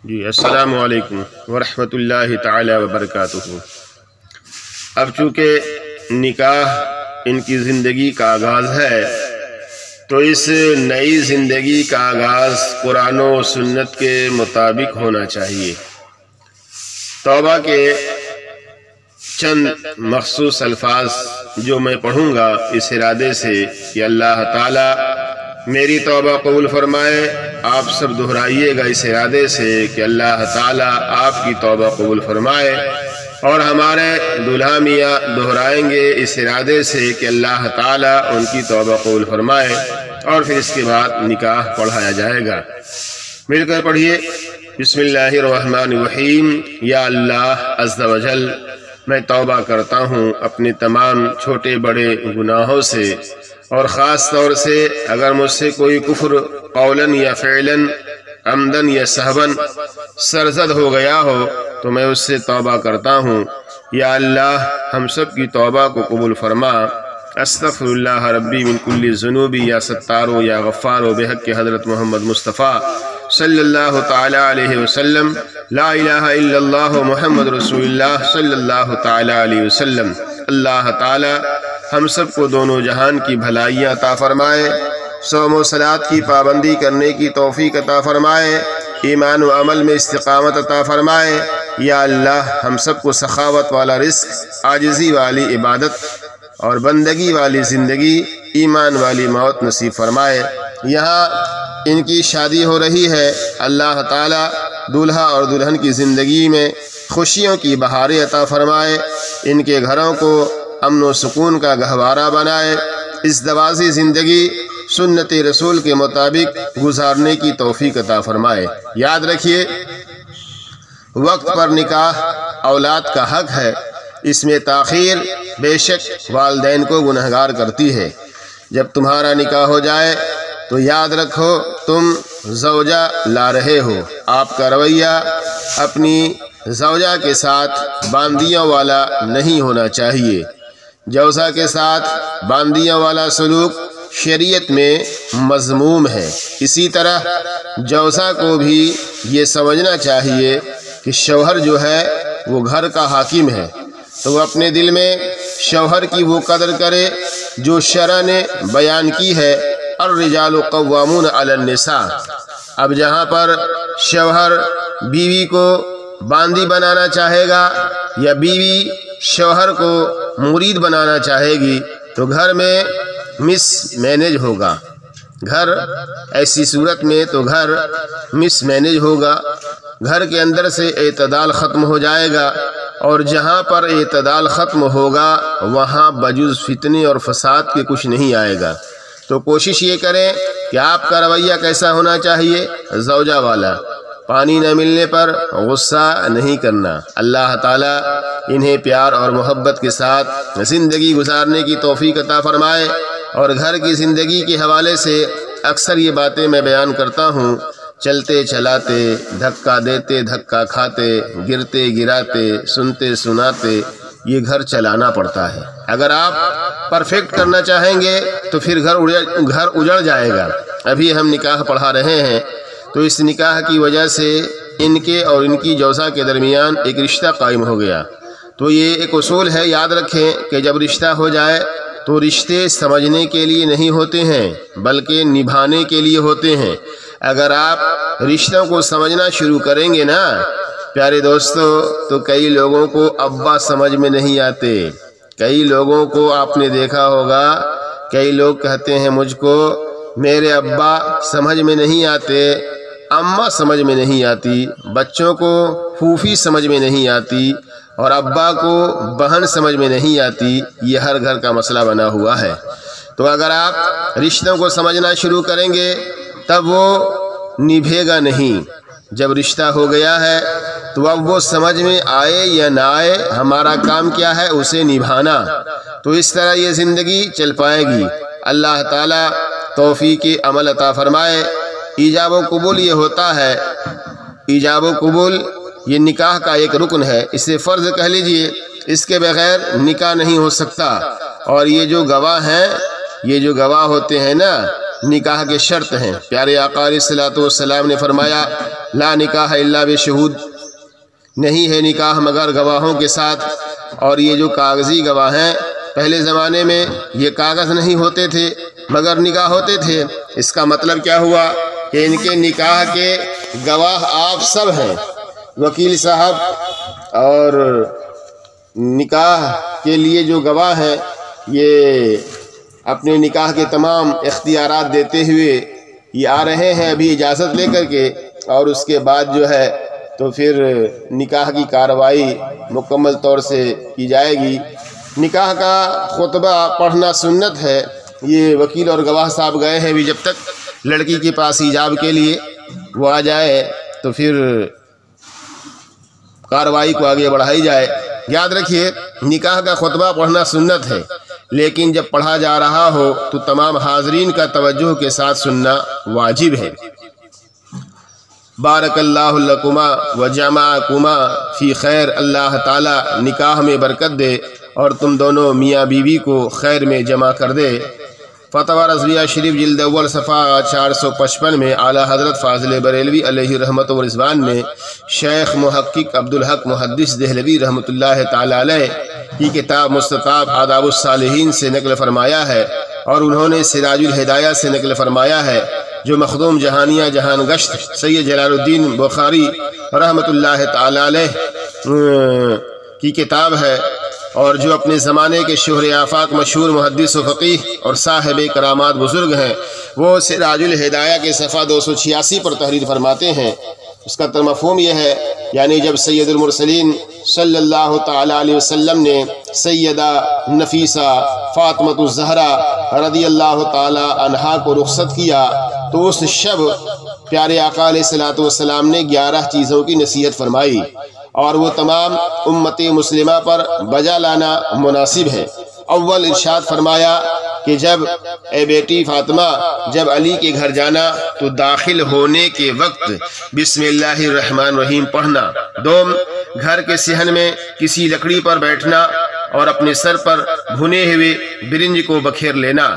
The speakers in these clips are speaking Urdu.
جی السلام علیکم ورحمۃ اللہ تعالی وبرکاتہ۔ اب چونکہ نکاح ان کی زندگی کا آغاز ہے تو اس نئی زندگی کا آغاز قرآن و سنت کے مطابق ہونا چاہیے۔ توبہ کے چند مخصوص الفاظ جو میں پڑھوں گا اس ارادے سے کہ اللہ تعالی میری توبہ قبول فرمائے، آپ سب دہرائیے گا اس ارادے سے کہ اللہ تعالی آپ کی توبہ قبول فرمائے، اور ہمارے دلہا میاں دہرائیں گے اس ارادے سے کہ اللہ تعالی ان کی توبہ قبول فرمائے، اور پھر اس کے بعد نکاح پڑھایا جائے گا۔ مل کر پڑھیے۔ بسم اللہ الرحمن الرحیم۔ یا اللہ عز و جل، میں توبہ کرتا ہوں اپنے تمام چھوٹے بڑے گناہوں سے، اور خاص طور سے اگر مجھ سے کوئی کفر قولاً یا فعلاً، عمداً یا سہواً سرزد ہو گیا ہو تو میں اس سے توبہ کرتا ہوں۔ یا اللہ ہم سب کی توبہ کو قبول فرما۔ استغفر اللہ ربی من کل ذنوب، یا ستارو یا غفارو، بحق حضرت محمد مصطفیٰ صلی اللہ تعالی علیہ وسلم۔ لا الہ الا اللہ محمد رسول اللہ صلی اللہ تعالی علیہ وسلم۔ اللہ تعالی ہم سب کو دونوں جہان کی بھلائیاں عطا فرمائے، صوم و صلاۃ کی پابندی کرنے کی توفیق عطا فرمائے، ایمان و عمل میں استقامت عطا فرمائے۔ یا اللہ ہم سب کو سخاوت والا رزق، عاجزی والی عبادت اور بندگی والی زندگی، ایمان والی موت نصیب فرمائے۔ یہاں ان کی شادی ہو رہی ہے، اللہ تعالی دولہا اور دلہن کی زندگی میں خوشیوں کی بہاریں عطا فرمائے، ان کے گھروں کو امن و سکون کا گہوارہ بنائے، اس دوازی زندگی سنت رسول کے مطابق گزارنے کی توفیق عطا فرمائے۔ یاد رکھیے، وقت پر نکاح اولاد کا حق ہے، اس میں تاخیر بے شک والدین کو گنہگار کرتی ہے۔ جب تمہارا نکاح ہو جائے تو یاد رکھو تم زوجہ لا رہے ہو۔ آپ کا رویہ اپنی زوجہ کے ساتھ باندیوں والا نہیں ہونا چاہیے۔ جوزہ کے ساتھ باندیوں والا سلوک شریعت میں مذموم ہے۔ اسی طرح جوزہ کو بھی یہ سمجھنا چاہیے کہ شوہر جو ہے وہ گھر کا حاکم ہے، تو وہ اپنے دل میں شوہر کی وہ قدر کرے جو شرع نے بیان کی ہے، الرجال قوامون علی النساء۔ اب جہاں پر شوہر بیوی کو باندی بنانا چاہے گا یا بیوی شوہر کو مرید بنانا چاہے گی تو گھر میں مس مینج ہوگا۔ گھر ایسی صورت میں تو گھر مس مینج ہوگا، گھر کے اندر سے اعتدال ختم ہو جائے گا، اور جہاں پر اعتدال ختم ہوگا وہاں بجز فتنے اور فساد کے کچھ نہیں آئے گا۔ تو کوشش یہ کریں کہ آپ کا رویہ کیسا ہونا چاہیے؟ زوجہ والا۔ پانی نہ ملنے پر غصہ نہیں کرنا۔ اللہ تعالیٰ انہیں پیار اور محبت کے ساتھ زندگی گزارنے کی توفیق عطا فرمائے۔ اور گھر کی زندگی کے حوالے سے اکثر یہ باتیں میں بیان کرتا ہوں، چلتے چلاتے، دھکا دیتے دھکا کھاتے، گرتے گراتے، سنتے سناتے یہ گھر چلانا پڑتا ہے۔ اگر آپ پرفیکٹ کرنا چاہیں گے تو پھر گھر اجڑ جائے گا۔ ابھی ہم نکاح پڑھا رہے ہیں تو اس نکاح کی وجہ سے ان کے اور ان کی جوزہ کے درمیان ایک رشتہ قائم ہو گیا۔ تو یہ ایک اصول ہے، یاد رکھیں کہ جب رشتہ ہو جائے تو رشتے سمجھنے کے لیے نہیں ہوتے ہیں بلکہ نبھانے کے لیے ہوتے ہیں۔ اگر آپ رشتوں کو سمجھنا شروع کریں گے نا پیارے دوستو، تو کئی لوگوں کو ابا سمجھ میں نہیں آتے۔ کئی لوگوں کو آپ نے دیکھا ہوگا، کئی لوگ کہتے ہیں مجھ کو میرے ابا سمجھ میں نہیں آتے، اماں سمجھ میں نہیں آتی، بچوں کو پھوپھی سمجھ میں نہیں آتی، اور ابا کو بہن سمجھ میں نہیں آتی۔ یہ ہر گھر کا مسئلہ بنا ہوا ہے۔ تو اگر آپ رشتوں کو سمجھنا شروع کریں گے تب وہ نبھے گا نہیں۔ جب رشتہ ہو گیا ہے تو اب وہ سمجھ میں آئے یا نہ آئے، ہمارا کام کیا ہے؟ اسے نبھانا۔ تو اس طرح یہ زندگی چل پائے گی۔ اللہ تعالیٰ توفیق عمل عطا فرمائے۔ ایجاب و قبول یہ ہوتا ہے، ایجاب و قبول یہ نکاح کا ایک رکن ہے، اسے فرض کہہ لیجئے، اس کے بغیر نکاح نہیں ہو سکتا۔ اور یہ جو گواہ ہیں، یہ جو گواہ ہوتے ہیں نا، نکاح کے شرط ہیں۔ پیارے آقا علیہ الصلوۃ والسلام نے فرمایا لا نکاح الا بشہود، نہیں ہے نکاح مگر گواہوں کے ساتھ۔ اور یہ جو کاغذی گواہ ہیں، پہلے زمانے میں یہ کاغذ نہیں ہوتے تھے مگر نکاح ہوتے تھے۔ اس کا مطلب کیا ہوا کہ ان کے نکاح کے گواہ آپ سب ہیں، وکیل صاحب، اور نکاح کے لیے جو گواہ ہیں یہ اپنے نکاح کے تمام اختیارات دیتے ہوئے یہ آ رہے ہیں ابھی اجازت لے کر کے، اور اس کے بعد جو ہے تو پھر نکاح کی کارروائی مکمل طور سے کی جائے گی۔ نکاح کا خطبہ پڑھنا سنت ہے۔ یہ وکیل اور گواہ صاحب گئے ہیں ابھی، جب تک لڑکی کے پاس ایجاب کے لیے وہ آ جائے تو پھر کارروائی کو آگے بڑھائی جائے۔ یاد رکھیے، نکاح کا خطبہ پڑھنا سنت ہے، لیکن جب پڑھا جا رہا ہو تو تمام حاضرین کا توجہ کے ساتھ سننا واجب ہے۔ بارک اللہ لکما وجمعکما فی خیر، اللہ تعالی نکاح میں برکت دے اور تم دونوں میاں بیوی کو خیر میں جمع کر دے۔ فتویٰ رضویہ شریف جلد اول صفحہ 455 میں اعلیٰ حضرت فاضل بریلوی علیہ رحمت و رضوان نے شیخ محقق عبدالحق محدث دہلوی رحمۃ اللہ تعالی علیہ کی کتاب مستطاب آداب الصالحین سے نقل فرمایا ہے، اور انہوں نے سراج الہدایہ سے نقل فرمایا ہے، جو مخدوم جہانیہ جہان گشت سید جلال الدین بخاری رحمۃ اللہ تعالی علیہ کی کتاب ہے، اور جو اپنے زمانے کے شہر آفاق مشہور محدث و فقیہ اور صاحب کرامات بزرگ ہیں، وہ سراج الہدایہ کے صفحہ 286 پر تحریر فرماتے ہیں۔ اس کا مفہوم یہ ہے، یعنی جب سید المرسلین صلی اللہ تعالی علیہ وسلم نے سیدہ نفیسہ فاطمۃ الزہرا رضی اللہ تعالی عنہا کو رخصت کیا تو اس شب پیارے آقا علیہ الصلوۃ والسلام نے 11 چیزوں کی نصیحت فرمائی، اور وہ تمام امت مسلمہ پر بجا لانا مناسب ہے۔ اول ارشاد فرمایا کہ جب اے بیٹی فاطمہ جب علی کے گھر جانا تو داخل ہونے کے وقت بسم اللہ الرحمن الرحیم پڑھنا۔ دوم، گھر کے صحن میں کسی لکڑی پر بیٹھنا اور اپنے سر پر بھنے ہوئے برنج کو بکھیر لینا۔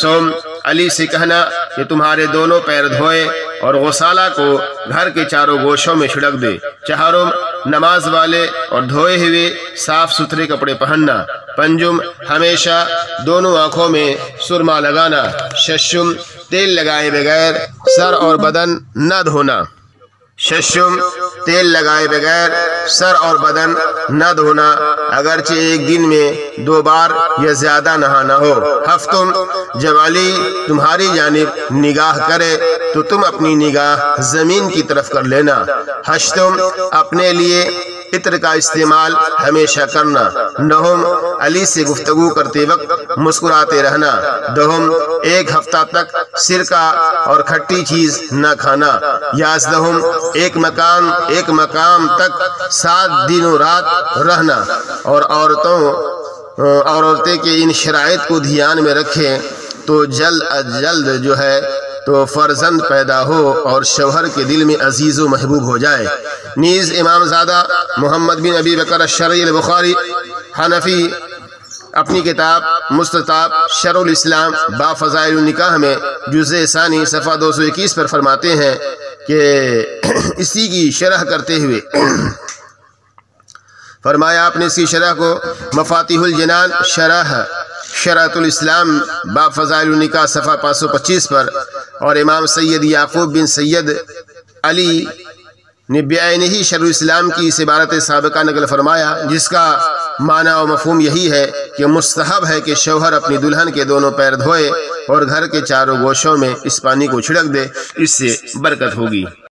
سوم، علی سے کہنا کہ تمہارے دونوں پیر دھوئے اور غسالہ کو گھر کے چاروں گوشوں میں چھڑک دے۔ چہارم، نماز والے اور دھوئے ہوئے صاف ستھرے کپڑے پہننا۔ پنجم، ہمیشہ دونوں آنکھوں میں سرما لگانا۔ ششم، تیل لگائے بغیر سر اور بدن نہ دھونا۔ ششم، تیل لگائے بغیر سر اور بدن نہ دھونا، اگرچہ ایک دن میں 2 بار یا زیادہ نہانا ہو۔ ہفتم، جب علی تمہاری جانب نگاہ کرے تو تم اپنی نگاہ زمین کی طرف کر لینا۔ ہشتم، اپنے لیے عطر کا استعمال ہمیشہ کرنا۔ نہم، علی سے گفتگو کرتے وقت مسکراتے رہنا۔ دہم، 1 ہفتہ تک سرکہ اور کھٹی چیز نہ کھانا۔ یازدہم، ایک مقام تک 7 دن و رات رہنا، اور عورتیں کے ان شرائط کو دھیان میں رکھیں تو جلد از جلد جو ہے تو فرزند پیدا ہو اور شوہر کے دل میں عزیز و محبوب ہو جائے۔ نیز امام زادہ محمد بن ابی بکر الشرعی البخاری حنفی اپنی کتاب مستطاب شرع الاسلام باب فضائل النکاح میں جزء ثانی صفحہ 221 پر فرماتے ہیں کہ اسی کی شرح کرتے ہوئے فرمایا، آپ نے اس کی شرح کو مفاتیح الجنان شرعۃ الاسلام باب فضائل النکاح صفحہ 525 پر، اور امام سید یعقوب بن سید علی نے بعینہ شرع الاسلام کی اس عبارت سابقہ نقل فرمایا، جس کا معنی و مفہوم یہی ہے کہ مستحب ہے کہ شوہر اپنی دلہن کے دونوں پیر دھوئے اور گھر کے چاروں گوشوں میں اس پانی کو چھڑک دے، اس سے برکت ہوگی۔